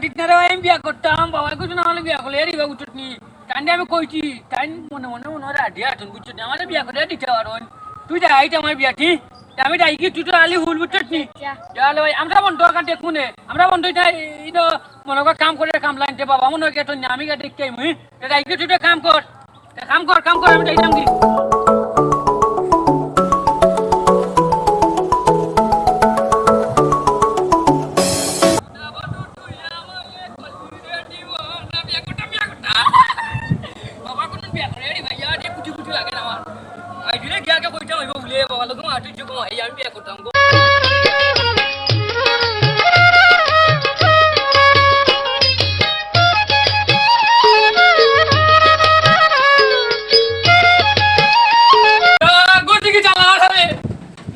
মাটিত না রে আমি বিয়া করতাম বাবা কিছু না হলে বিয়া করলে এর ইবা উঠত নি তাই আমি কইছি তাই মনে মনে মনে হয় আডিয়া আটন বুঝছো না আমার বিয়া করে দিতে পারো তুই যাই আমার বিয়া ঠিক আমি যাই কি তুই তো আলি হুল বুঝছত নি যাহলে ভাই আমরা বন্ধ কান দেখুন আমরা বন্ধ এই তো মনে কর কাম করে কাম লাইনতে বাবা মনে হয় কেটন আমি কে দেখতে মুই যাই কি তুই কাম কর আমি যাইতাম দি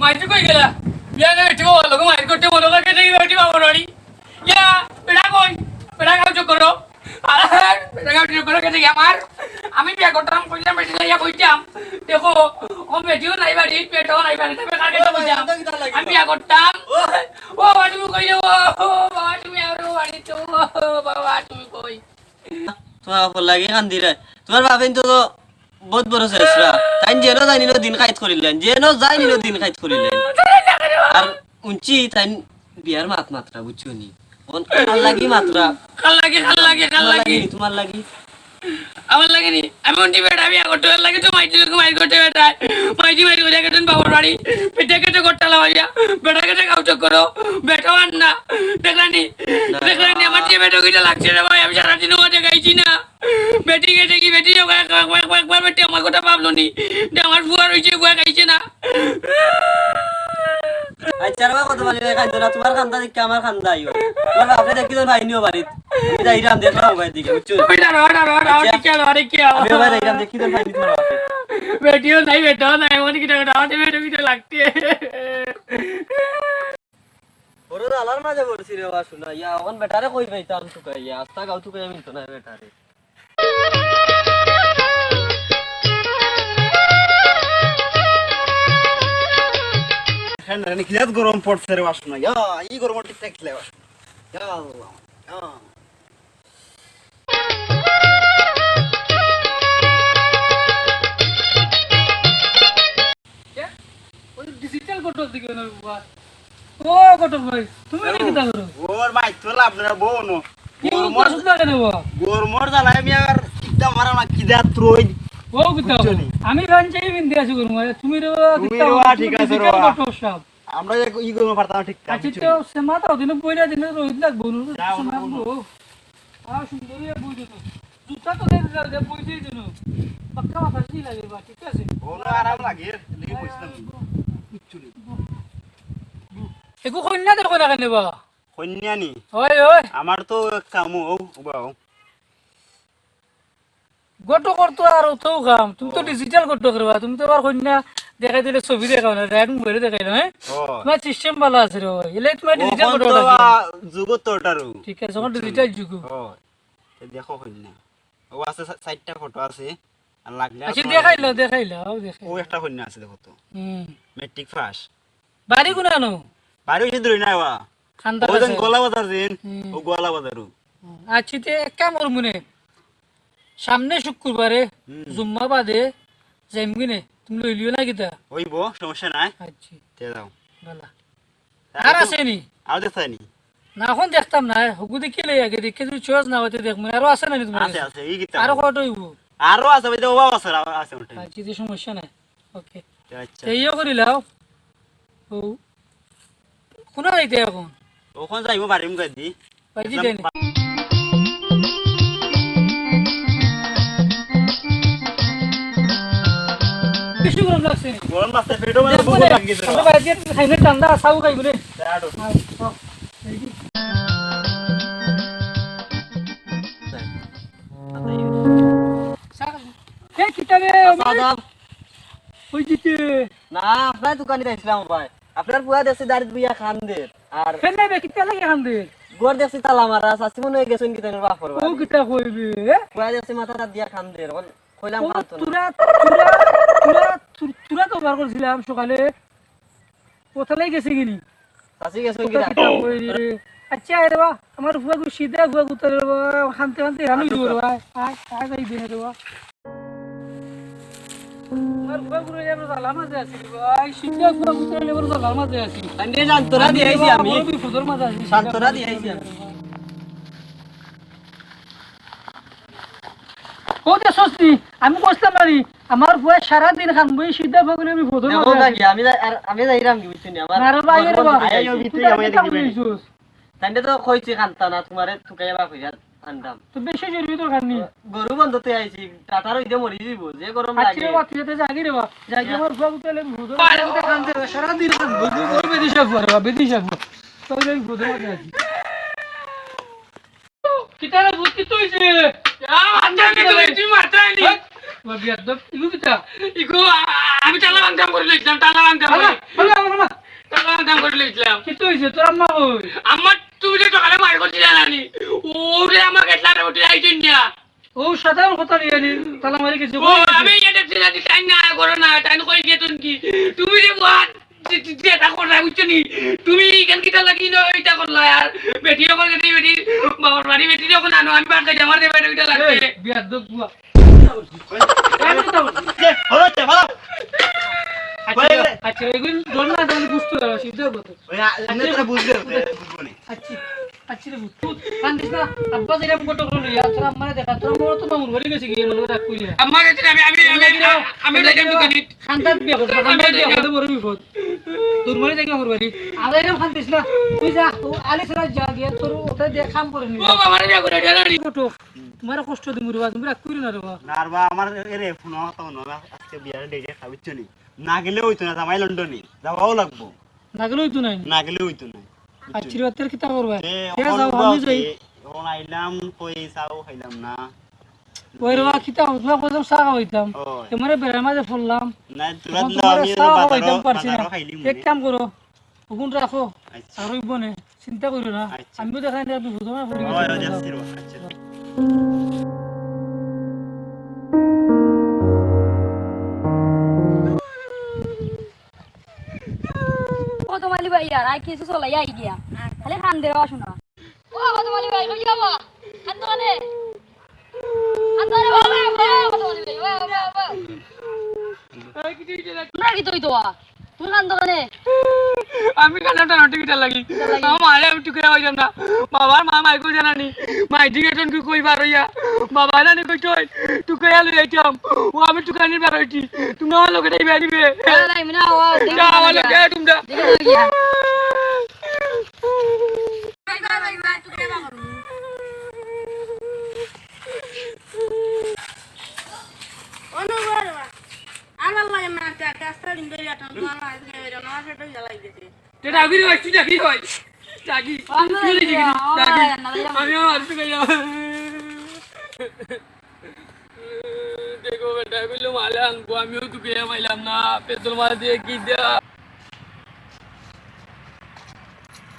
মাইটি কই গেলা বিয়া না এটি বলো গো মাইর করতে বলো লাগে দেখি বেটি বাবা রড়ি ইয়া বেটা কই বেটা কাউ চোখ করো আর বেটা কাউ চোখ করো কেটে আমার আমি বিয়া করতাম কইলাম বেটি লাইয়া কইতাম দেখো ও বেটিও নাই বাড়ি পেটও নাই বাড়ি তবে কাকে তো কইতাম আমি বিয়া করতাম ও বাবা তুমি কই ও বাবা তুমি আর বাড়ি তো বাবা তুমি কই তোমার বাপর লাগে কান্দি রে তোমার বাপেন তো বহুত বড় শেষরা তাই যেন জানিল দিন কাইত করিলেন যেন জানিল দিন কাইত করিলেন আর উঞ্চি তাই বিয়ার মাত্রা বুঝছো নি কাল লাগি মাত্রা কাল লাগে তোমার লাগি আমার লাগে নি আমি উন্টি বেটা বিয়া করতে লাগে তো মাইটি লোক মাইর করতে বেটা মাইটি করে গেছেন বাবার বাড়ি পেটে কেটে করতে লাগাইয়া বেটা কেটে কাউ চোখ করো বেটা আন না দেখলানি আমার যে বেটা কিটা লাগছে রে ভাই আমি সারাদিন ওখানে গাইছি না বেটি কেটে কি বেটি একবার বেটি আমার কথা ভাবলো নি আমার বুয়া রয়েছে বুয়া গাইছে না আচ্ছা রে কত বলি কান্দো না তোমার কান্দা দেখি আমার কান্দা আইও তোমার বাপরে দেখি তো ভাই নিও বাড়িত আমি যাইরাম দেখলাম ভাই দিকে বুঝছো আমি ভাই যাইরাম দেখি তো ভাই নি তোমার বাপরে বেটিও নাই বেটাও নাই মনে কি টাকা আমাদের বেটা কিটা লাগতে ওরে আলার মাঝে বলছি রে বা শুনা ইয়া ওন বেটারে কই পাইতাম তো কই আস্তা গাও তো কই আমি তো না বেটারে খান্দারে কিলাত গরম পড়ছে রে বাসু না এই গরম ঠিকঠাক খেলে বাসু আল্লাহ ওই ডিজিটাল কটক দিকে না বাবা ও কটক ভাই তুমি কি দাও ওর ভাই তো লাভ না বোনো কি ওষুধ লাগে নেব গরমর জ্বালায় আমি আর কিটা মারা না কিদাত রই ও কিটা আমি ভাঞ্চাই বিন দিয়াছি গরম তুমি রে ঠিক আছে রে কটক সব আমরা ই গরম পারতাম ঠিক আচ্ছা তো সে মাথা দিন বইরা দিন রোহিত লাগবো শোনাবো সুন্দরী বুঝো তো জুতা তো দে বুঝেই দিন পাক্কা মাথা জি লাগে বা ঠিক আছে ওনা আরাম লাগে দেখি কইছিলাম কিচ্ছুনি একো কন্যা দের কোনা কেন বা কন্যানি ওই ওই আমার তো কামু বাও গটো করতো আর তো কাম তুমি তো ডিজিটাল গটো করবা তুমি তো আর কন্যা দেখাই দিলে ছবি দেখাও না রাইটিং বইরে দেখাই না হ্যাঁ তোমার সিস্টেম ভালো আছে রে এলে তুমি ডিজিটাল গটো যুগত তোটারু ঠিক আছে যখন ডিজিটাল যুগ দেখো কন্যা ও আছে 4টা ফটো আছে আর লাগলে আচ্ছা দেখাইলো ও একটা কন্যা আছে দেখো তো ম্যাট্রিক পাস বাড়ি কোনা নো বাড়ি হইছে ধরে না বা খান্দা ও যেন গলা বাজার দেন ও গলা বাজারু আচ্ছা তে কাম ওর মনে সামনে শুক্রবারে জুম্মা বাদে যাইমগিনে তুমি লইলিও না কিতা হইব সমস্যা নাই আচ্ছা তে দাও ভালো আর আছে নি আর দেখছানি না এখন দেখতাম না হুকু দেখি লই আগে দেখে যদি চয়েস না হতে দেখমু আরো আছে না তোমার আছে আছে এই গিতা আরো কত হইব আরো আছে ভাই ওবা আছে আছে ওটা আচ্ছা তে সমস্যা নাই ওকে আচ্ছা এইও করিলাও ও কোনা যাইতে এখন ওখান যাইব বাড়িম গাদি বাইজি দেন বেশি গরম লাগছে গরম লাগছে পেটও মানে বহুত লাগি গেছে আমরা বাইজি খাইলে ঠান্ডা সাউ খাইব রে দাঁড়ো এই কিতাবে আদাব ওই দিতে না আপনার দোকানে যাইছিলাম ভাই আপনার বুয়া দেশে দাঁড়িয়ে বিয়া খানদের আর ফেনে বে কিতা লাগে হান্দে গোর দেশে তালা মারা শাস্তি মনে হয়ে গেছেন কিতানের বাপর ও কিতা কইবে বুয়া দেশে মাথাটা দিয়া খানদের কইলাম খানতো না তুরা তো বার করছিলাম সকালে কোথায় গেছে কিনি শাসি গেছেন কিতা কিতা কই রে আচ্ছা আরে বাবা আমার ফুয়া গু সিধা ফুয়া গুতরে বাবা খানতে খানতে হালু দিব রে ভাই আয় আয় যাই দিনে রে বাবা আমার ফুয়া গুরে যাবে জালামা যে আছে রে ভাই সিধা ফুয়া গুতরে লেবর জালামা যে আছে তাইনে জানতরা দিয়েছি আমি ফুদর মাঝে আছে জানতরা দিয়েছি আমি ও দে সস্তি আমি কইতাম পারি আমার ফুয়া সারা দিন খানবই সিধা ফুয়া গুরে আমি ফুদর দেখো মাঝে নাকি আমি যাইরাম কি বুঝছিনি আমার না রে ভাই রে বাবা আইও ভিতরে আমি দেখি তাইনে তো কইছি কান্তা না তোমারে তুকাইয়া বা কইয়া আনদাম তো বেশি জরুরি তোর খাননি গরু বন্ধতে আইছি টাটার হইতে মরি দিব যে গরম আচ্ছা লাগে রে বাবা তুই তো জাগি রে বাবা জাগি আমার ফুয়া গুতরে ফুদর মাঝে খানতে সারা দিন খানবই গরু বেদিশা ফুয়া রে বাবা বেদিশা ফুয়া তো এই ফুদর মাঝে আছে কিতারা ভূত কি তুইছে তুমি মারতে আইনি বিয়াদব ইগু কিতা ইগো আমি টালা বাংকাম করে লিখলাম টালা বাংকাম করে লিখলাম কি তুইছে তোর আম্মা কই আমার তুমি যে সকালে মার করছি জানানি ওরে আমাকে এটলা উঠে আইছেন না ও সাধারণ কথা নিয়ে নি তালা মারি গেছে ও আমি এটা ছিলাম টাইম না করো না টাইম কই গেতন কি তুমি যে বাদ যেটা করলা বুঝছো নি তুমি কেন কিটা লাগি না এটা করলা আর বেটি আমার কাছে বেটি বাবার বাড়ি বেটি যখন আনো আমি বাড়তে আমার দে বেটি এটা লাগবে বিয়াদব বুয়া হচ্ছে ভালো আচ্ছা এগুলো ধর না তাহলে বুঝতে পারো সিদ্ধ কথা ওই আন্না বুঝবে বুঝবো নি আচ্ছা আচ্ছা রে বুঝ কান্দিস না আব্বা যেরকম কত করলো ইয়া তোর আম্মারে দেখা তোর মোর তো মামুর বাড়ি গেছে গিয়ে মনে রাখ কইয়া আমার কাছে আমি লাগাম দোকানে খানদাত বিয়া করতে খানদাত বিয়া করতে বড় বিপদ তোর বাড়ি থেকে আমার বাড়ি আর এরকম খানদিস না তুই যা আলি সারা যা গিয়ে তোর ওটা দিয়ে কাম করে নি ও বাবা রে করে জানানি কত তোমার কষ্ট দিমু রে তুমি রাখ করি না রে বাবা নারবা আমার এরে ফোন হতো না আজকে বিয়ার ডেটে খাবিচ্ছ নি না গেলে হইতো না জামাই লন্ডনে যাওয়াও লাগবো না গেলেই তো নাই না গেলে হইতো না আচ্ছা রাতের কিতা করবা এ কে যাও আমি যাই এখন আইলাম পয়সাও খাইলাম না ওই রে বাবা কিতা আমরা কত সাগা হইতাম ওই তোমারে বেড়ার মাঝে ফললাম না তুরা তখন দিলা তোমারে আমি সাগা বাজারও হইতাম পারছি না বাজারও খাইলিম এক কাম করো ওগুন রাখো আচ্ছা আর হইব না চিন্তা করিও না আচ্ছা। আমিও দেখাই না আপনি ভুতমা পড়ে ওই ওই গেছেন যাচ্ছি রে আচ্ছা কত মালি ভাই আর আই কিছু চলাই আই গিয়া খালি খান দে শোনা ও কত মালি ভাই কই যাবো খান দোকানে খান দোকানে কত মালি ভাই না কি তুই তো তুই খান দোকানে আমি কানাটা নটিকিটা লাগি আমার মারে আমি টুকরা হইলাম না বাবার মা মাই কই জানানি মাই দিগেটন কি কই বার হইয়া বাবা জানি কই কই টুকরা লই আইতাম ও আমি টুকানির বার হইছি তুমি আমার লোকে দেই বাড়িবে নাই মিনা ও দেখি আমার লোকে তোমরা দেখি গিয়া তেটা আগিরে হইছি জাগি কই জাগি চলে জিগি জাগি আমি আর টুকাই যাব দেখো বেটা কইলো মালে আনবো আমিও টুকে মাইলাম না পেট্রোল মার দিয়ে কি দেয়া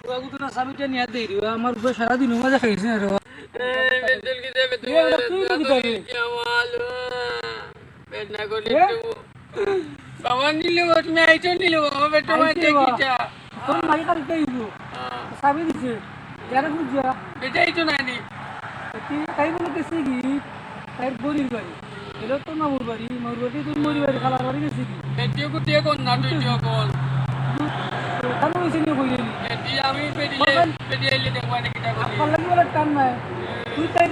বাবু তো না সাবিটা নিয়ে দেই রে আমার উপর সারা দিন মজা খাইছে রে পেট্রোল কি দেবে তুই আমালো পেট না করলে বাবা নিলে তুমি আইছো নিলে বাবা পেট্রোল মার দিয়ে কিটা তোর মাই কার কইবো সাবি দিছে যারা বুঝা এটাই তো নানি তুই তাই বলে গেছে কি তাই গরিব বাড়ি এলো তো মামুর বাড়ি তুই মরি বাড়ি খালার বাড়ি গেছি কি পেটিও কুটিয়ে কোন না তুই কোন কেন হয়েছে নিয়ে কইলি পেটি আমি পেটিয়ে দেখবা নাকি টা করি আপনার লাগি বলে টান নাই তুই তাই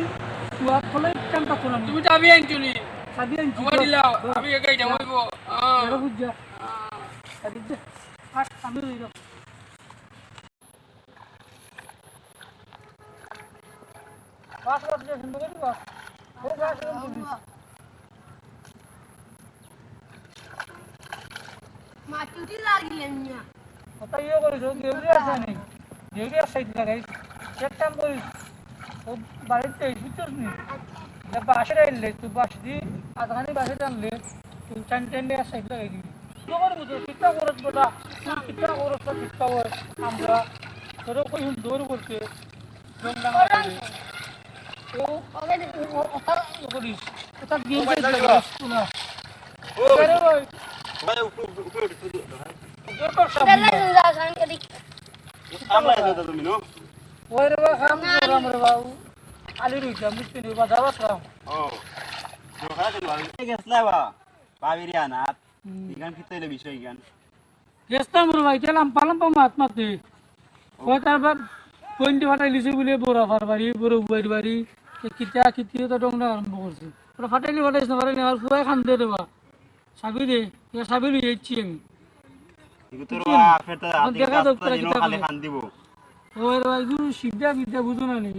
তুই ফলে টানটা কোন তুমি তো আমি আনছুনি সাবি আনছি আমার দিলাও আমি একাই যাবো যারা বুঝা সাবি দে আট আমি রইল বাস বাস যে সুন্দর করি বাস ও বাস মাটি লাগিলেন না কথা ইয়ে করিস ও দেউরি আছে নেই দেউরি আছে সাইড লাগাই এক কাম করিস ও বাড়িতে বুঝছিস নি যে বাসে রাইলে তুই বাস দি আধাখানি বাসে টানলে তুই টান দিয়ে সাইড লাগাই দিবি তো করবো তো ঠিকঠাক করস বেটা তুই ঠিকঠাক করস তো ঠিকঠাক হয় আমরা তোরও কই দৌড় করতে জম ডাঙ্গা করে ও কথা করিস কথা দিয়ে না ও আরে ওই ভাই উপরে তোর সব দাদা দাদা সামনে দেখি আমরা দাদা তুমি নো ওই রে বা কাম করলাম রে বাবু আলি রইতাম বুঝতে নি বাধা বাসলাম ও দোকান তো ভাবি গেছলা বা ভাবির আনাত ইগান কিতলে বিষয় ইগান গেছতাম রে ভাই তেলাম পালাম পা মাত মাতে ওই তারপর পয়েন্টে ফাটাই লিছে বলে বড় ফারবারি বড় উবাইর বাড়ি কিতা কিতিও তো ডংডা আরম্ভ করছে ওরা ফাটাইলি ফাটাইছ না পারে আর পুরাই খান দে দেবা সাবি দে এ সাবি লই যাচ্ছি আমি ইগু তোর বা ফের তো আতে দেখা তো রাস্তা দিনো কিতা খালি করে। খান দিব ওই রে ভাই গুরু সিদ্ধা বিদ্যা বুঝো না নি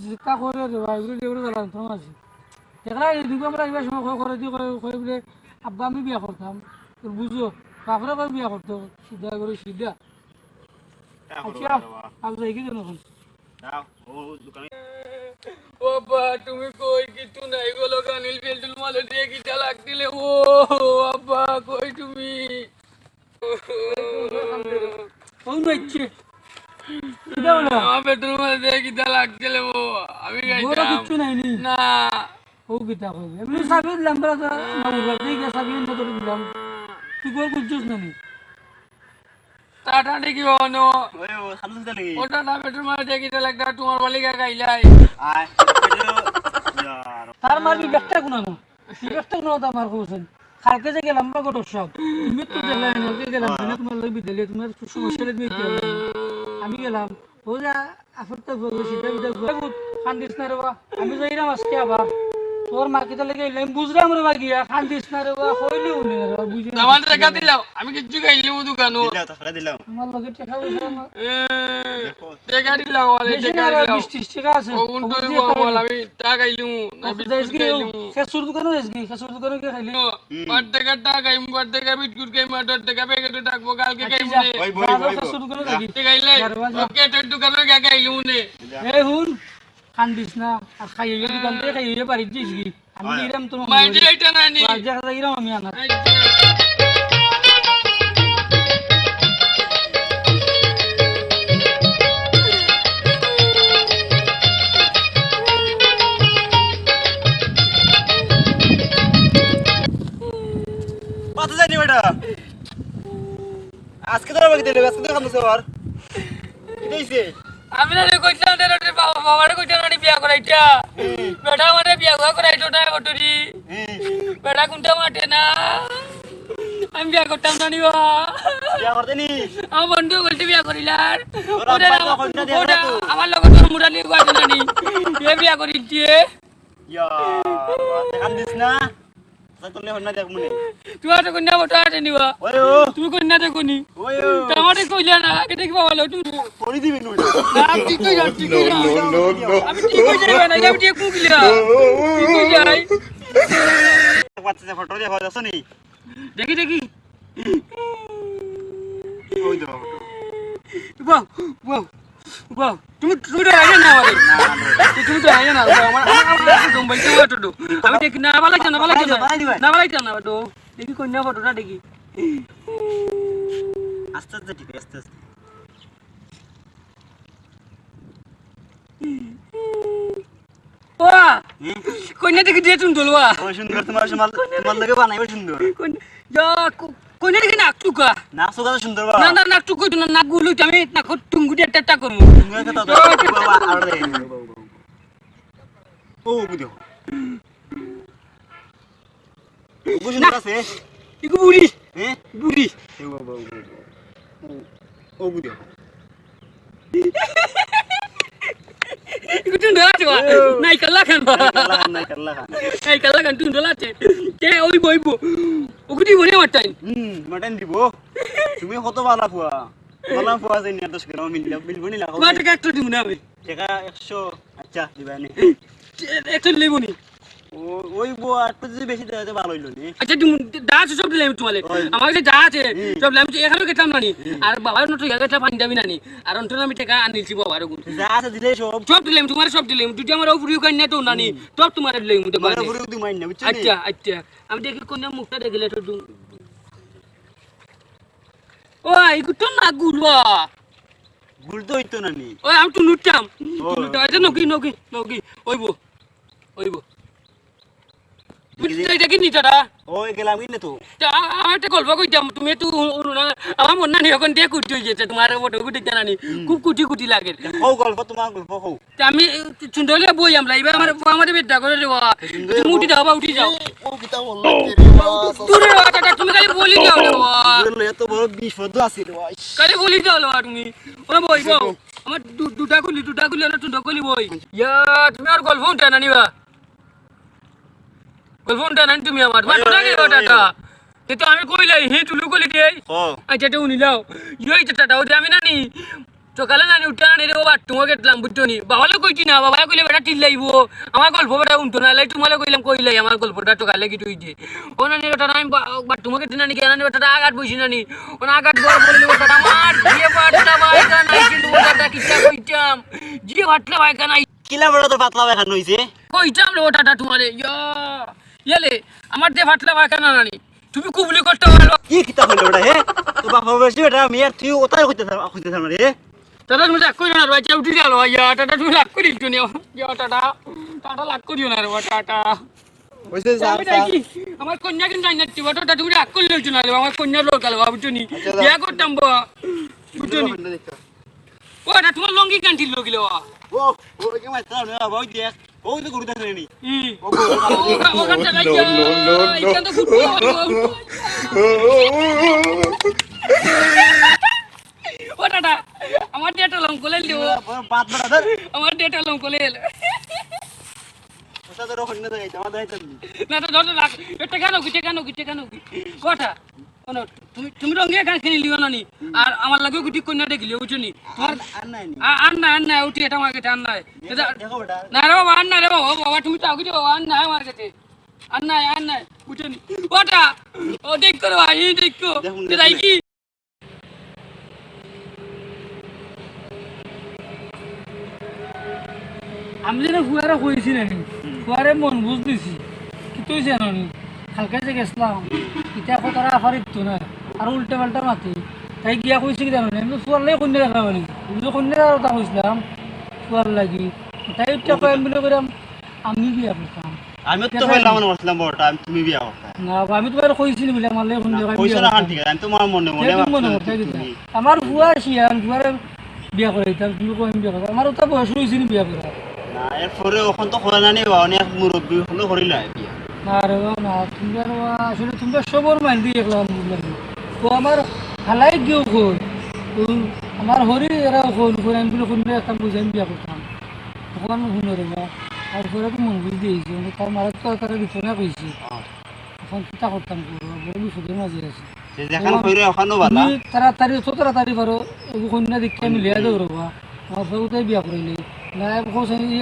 জিকা করে রে ভাই গুরু দেবরে গেলাম তো আছে দেখলা এই দুটো আমরা এবার সময় করে দিয়ে করে বলে আব্বা আমি বিয়া করতাম তোর বুঝো বাপরে বাপ বিয়া করতো সিদ্ধা করে সিদ্ধা আচ্ছা আজ যাই কি জানো দাও ও দোকানে বাবা তুমি কই কিছু নাই গো লোক আনিল ফেলটুল মালে দিয়ে কিটা লাগতিলে ও আব্বা কই তুমি কোন যাচ্ছে এটা বলো আমার পেট্রোল মালে দিয়ে কিটা লাগতিলে ও আমি বড় গাইতাম কিছু নাই নি না ও কিতা কই এমনি সাবি দিলাম বড় তো না দেখে সাবি না তো দিলাম তুই কই করছিস না নি টাটা দেখি হনো ওই ও খালু দিতে লাগি ওটা না পেট্রোল মালে দিয়ে কিটা লাগতা তোমার মালিকা গাইলাই আয় ইয়ার তার মারবি ব্যাগটা কোনা না ব্যাগটা কোনা তো আমার কোছেন কালকে যে গেলাম বা গট সব তুমি তো দেখলে নকে গেলাম না তোমার লাগি দিলে তোমার সমস্যা লাগবে কি আমি গেলাম ও যা আফরটা বলে সিধা বিদা খান দিস না রে বা আমি যাইরাম আজকে আবার তোর মার্কেটে লেগে এলাম বুঝলাম রে বা গিয়া খান দিস না রে বা কইলে উনি রে বা বুঝি আমার টাকা দিলাম আমি কিছু গাইলাম দোকানো দিলাও তো ফেরা দিলাম আমার লগে টাকা পয়সা না টাকা দিলাম আরে বেশি টাকা না দিলাম 20 টাকা আছে ও উন্টো বল আমি টাকা গাইলু না বিস্কুট গাইলু খেসুর দোকানে যাইছি খেসুর দোকানে গিয়ে খাইলি বার্থডে টাকা গাইম বার্থডে কা বিস্কুট গাইম বার্থডে টাকা প্যাকেট ডাকবো কালকে গাইম নে ওই বই বই খেসুর দোকানে যাবি গাইলে ওকে তো দোকানে গা গাইলু নে এই হুন খান দিস না আর খাইয়ে দোকান থেকে খাইয়ে বাড়ি দিস কি আমি দিলাম তোমার মাইন্ড রাইটা না নি বাড়ি দেখা যাইরাম আমি আনা কত জানি বেটা আজকে তো আমাকে দিলে আজকে তো খামু সবার এটাইছে আমি না কইছিলাম রে রে বাবারে কইছিলাম না বিয়া করাইটা বেটা মানে বিয়া করাইতো না গটরি বেটা কোনটা মাঠে না আমি বিয়া করতাম না নিবা বিয়া করতে নি আমার বন্ধু বলতে বিয়া করিলার তোরা ওটা পাঁচটা কইনা দিয়া ওটা তো। আমার লগত তোর মুরালি গাছ নানি এ বিয়া করি দিয়ে ইয়া কাম দিস না সাতলে হন্না দেখ মনে তুই আর কন্যা বটা আটে নিবা ওই ও তুই কন্যা দেখুনি ওই ও আমারে কইলা না কেটে কি বাবা তুমি পড়ি দিবি নই আমি ঠিক কই যাই ঠিক কই যাই আমি ঠিক কই যাই না আমি ঠিক কুকিলা ঠিক কই যাই বাচ্চা ফটো দিয়া ভালো আছনি দেখি দেখি ওই দাও বাহ বাহ বাহ তুমি তুমি আগে না আমারে তুমি তো আগে না আমার তুমি বলতে ওটা তো আমি দেখি না ভালো লাগছে না ভালো লাগছে না ভালো লাগছে না তো দেখি কন্যা ফটোটা দেখি আস্তে আস্তে ঠিক আস্তে আস্তে ওয়া কন্যা দেখি দিয়ে তুমি দলবা ওই সুন্দর তোমার তোমার লাগে বানাইবে সুন্দর কন্যা দেখি না টুকা না সুগা সুন্দর বা না না না টুকু তো না গুলু আমি না টুঙ্গুটি একটা করব তুমি কথা তো বাবা আর দে ও বুঝো বুঝুন আছে ইকু বুড়ি হ্যাঁ বুড়ি এ বাবা ও বুঝো ইকু তুমি দলাতে বা নাই কাল্লা খান বা নাই করলা নাই কাল্লা খান তুমি দলাতে কে ওই বইবো ওকুটি বনে মাটাই মটন দিব তুমি কত ভালো ফুয়া ভালো ফুয়া যাই না 10 গ্রাম মিলবো নি লাগাও তোমার টাকা একটু দিব না আমি টাকা 100 আচ্ছা দিবানি একটু লইব নি ওই বো আর তো যদি বেশি দেওয়া ভালো হইলো নি আচ্ছা তুমি যা আছে সব দিলাম তোমালে আমার কাছে যা আছে সব দিলাম এখানেও গেতাম না নি আর বাবার নটো গেটা পানি যাবি না নি আর অন্তর আমি টাকা আনিছি বাবার গুণ যা আছে দিলে সব সব দিলাম তোমার সব দিলাম তুই আমার উপরিও কান না তো না নি সব তোমার দিলাম মানে পুরো তুই মাইন না বুঝছিস আচ্ছা আচ্ছা আমি দেখি কোন মুখটা দেখলে তো ও ইকু তো না গুলবা ভুল তো হইতো না নি ও আমি তো নুটতাম নুটতাম আচ্ছা নকি নকি নকি ওইবো ওইবো তুমি যে এটা কি নিতারা ওই গেলাম কিনে তো আমার একটা গল্প কইতাম তুমি একটু আমার মন না নি এখন দিয়ে কুটি হয়ে গেছে তোমার ফটো কুটি জানানি খুব কুটি কুটি লাগে হও গল্প তোমার গল্প হও তা আমি চুন্দলে বই আমরা এবার আমাদের বেটা করে দেবো তুমি উঠি যাও বা উঠি যাও ও কিতা বললা রে দূরে টাটা তুমি খালি বলি যাও রে বাবা এত বড় বিপদ আছে রে ভাই খালি বলি যাও বাবা তুমি ওরা বই বউ আমার দুটা খুলি না টুন্ডা খুলি বই ইয়া তুমি আর গল্প উঠা না নিবা গল্প উঠা না তুমি আমার বাটো না গেল টাটা কিন্তু আমি কইলাই হি টুলু কলি দেই ও আচ্ছা এটা উনি লাও ইই টাটা ওটা আমি নানি সকালে নানি উঠা নানি রে বাবা তুমি গেটলাম বুঝছো নি বাবালে কইছি না বাবা কইলে বেটা টিল্লাইবো আমার গল্প বেটা উঠতো না লাই তোমালে কইলাম কইলাই আমার গল্পটা সকালে কি তুই দে ও নানি বেটা আমি বাটুমো গেট নানি কে নানি বেটা আগাত বইছি নানি ও আগাত বড় বলি বেটা আমার বিয়ে বাটলা বাইকা নাই কিন্তু ওটা কিটা কইতাম জি বাটলা বাইকা নাই কিলা বড় তোর পাতলা বেখান হইছে কইতাম রে ওটা তোমারে ইয়ালে আমার দে ফাটলা বাইকা না নানি তুমি কুবলি করতে পারো কি কিতা হলো ওটা হে তো বাবা বসে বেটা আমি আর তুই ওটাই কইতে থাম রে টাটা তুমি লাগ করিও না রে উঠি গেল ইয়া টাটা তুমি লাগ করি একটু নিও ইয়া টাটা লাগ করিও না রে টাটা হইছে আমি দেখি আমার কন্যা কিন্তু জানি না টাটা তুমি লাগ করলে হইছো না রে আমার কন্যা লোক গেল বুঝছো নি বিয়া করতাম বা বুঝছো নি ও এটা তোমার লঙ্গি কান্টি লগিলো ও ও কি মাইতা না ভাই দেখ ও তো গুরু দেখ নি ও ওখান থেকে এইখান তো ফুটবল ও টাটা আমার ডেটা লং কোলে লিও বাত বড় ধর আমার ডেটা লং কোলে ওটা তো রখন না যাইতা আমার দাইতাম না তো ধর রাখ এটা কেন কথা কোন তুমি রঙে গান খেলি লিও না নি আর আমার লাগে গুটি কন্যা দেখিলিও বুঝছো নি তোমার আর নাই নি আর না উঠি এটা আমার কাছে আর নাই দেখো বেটা না রে বাবা আর না রে বাবা তুমি তো আগে বাবা আর না আমার কাছে আর নাই বুঝছো নি ওটা ও দেখ করো আই দেখো তাই কি আমি যেন ফুয়ারে কইছি নানি ফুয়ারে মন বুঝ দিছি কি তুই জানো নি হালকা যে গেছিলাম ইটা কথাটা আফারিত তো না আর উল্টা পাল্টা মাতি তাই গিয়া কইছি কি জানো নি আমি ফুয়ার লাগে কন্যা দেখা পারি বুঝলো কন্যা কথা কইছিলাম ফুয়ার লাগি তাই উঠটা কইম বলে কইরাম আমি বিয়া করতাম আমি তো কইলাম না বলছিলাম বড়টা আমি তুমি বিয়া করতা না আমি তোমার কইছি বলে আমার লাগে কন্যা কইছ না ঠিক আছে আমি তো মনে মনে আমার ফুয়া শিয়ান ফুয়ারে বিয়া করাইতাম তুমি কইম বিয়া করতাম আমার তো বয়স হয়েছি বিয়া করা না এরপরে ওখান তো খোলা নানি বা অনেক মুরব্বী হলো করিলা বিয়া না রে না তুমি আসলে তুমি সবর মাইল দিয়ে গেলাম তো আমার হালাই গিয়েও কই তো আমার হরি এরা কই আমি বলে কোন একটা বুঝাই বিয়া করতাম তখন শুনে রে আর পরে তো মন বুঝ দিয়েছি তার মারা তো তারা বিছনা কইছি এখন কিতা করতাম বড় বিপদের মাঝে আছে সে যেখান কইরে ওখানো ভালো তুমি তাড়াতাড়ি পারো কন্যা দেখতে আমি লিয়া দেবো রবা আমার সবটাই বিয়া করিলে না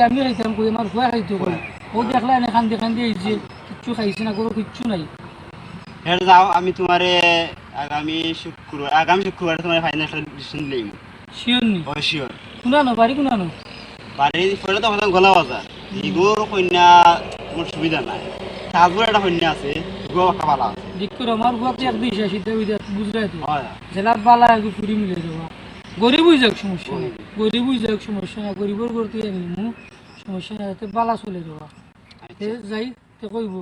আমি খাইতাম কই আমার ভুয়া খাইতো কই ও দেখলা এনে খান্দি আইছে কিচ্ছু খাইছে না কোনো কিচ্ছু নাই এর যাও আমি তোমারে আগামী শুক্রবার তোমার ফাইনাল ডিসিশন লইম শিওর নি অবশ্যই কোনানো বাড়ি কোনানো বাড়ি পরে তো কথা গলা বাজার ইগোর কন্যা তোমার সুবিধা নাই তাজপুর একটা কন্যা আছে ইগো একটা বালা আছে দেখ করে আমার ভুয়াকে এক দিশা সিদ্ধা বুঝলাই তো হয় জেলার বালা একটু পুরি মিলে দেবো গরিবই যাক সমস্যা নেই সমস্যা না গরিবর করতে সমস্যা নাই বালা চলে যাবা যাই তো কইব